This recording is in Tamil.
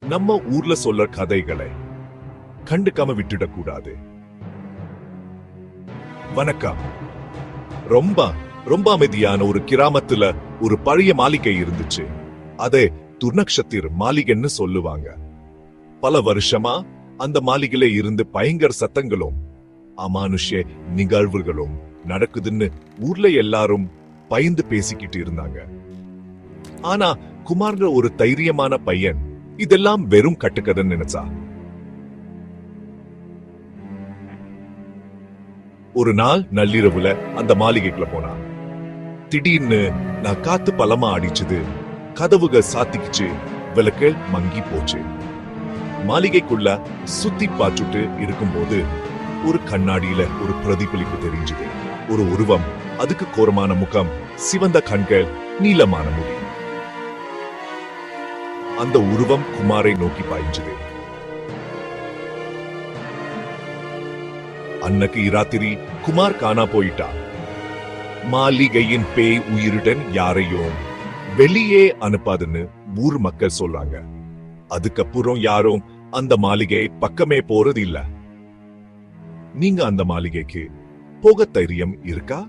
நம்ம ஊர்ல சொல்ற கதைகளை கண்டுக்காம விட்டுடக் கூடாது. வணக்கம். ரொம்ப ரொம்ப அமைதியான ஒரு கிராமத்துல ஒரு பழைய மாளிகை இருந்துச்சு. அதே துர்நக்ஷத்திர் மாளிகைன்னு சொல்லுவாங்க. பல வருஷமா அந்த மாளிகையில இருந்து பயங்கர சத்தங்களும் அமானுஷ்ய நிகழ்வுகளும் நடக்குதுன்னு ஊர்ல எல்லாரும் பயந்து பேசிக்கிட்டு இருந்தாங்க. ஆனா குமார்ன்ற ஒரு தைரியமான பையன் இதெல்லாம் வெறும் கட்டுக்கதைன்னு நினைச்சா. ஒரு நாள் நள்ளிரவுல அந்த மாளிகைக்குள்ள போனான். திடீர்னு நான் காத்து பலமா அடிச்சுது, கதவுக சாத்திக்கிச்சு, விளக்கு மங்கி போச்சு. மாளிகைக்குள்ள சுத்தி பார்த்துட்டு இருக்கும்போது ஒரு கண்ணாடியில ஒரு பிரதிபலிப்பு தெரிஞ்சது. ஒரு உருவம், அதுக்கு கோரமான முகம், சிவந்த கண்கள், நீளமான முடி. அந்த உருவம் குமாரை நோக்கி பாய்ஞ்சது. அன்னைக்கு ராத்திரி குமார் காணா போயிட்டா. மாளிகையின் பேய் உயிருடன் யாரையும் வெளியே அனுப்பாதுன்னு ஊர் மக்கள் சொல்றாங்க. அதுக்கப்புறம் யாரும் அந்த மாளிகை பக்கமே போறது இல்ல. நீங்க அந்த மாளிகைக்கு போக தைரியம் இருக்கா?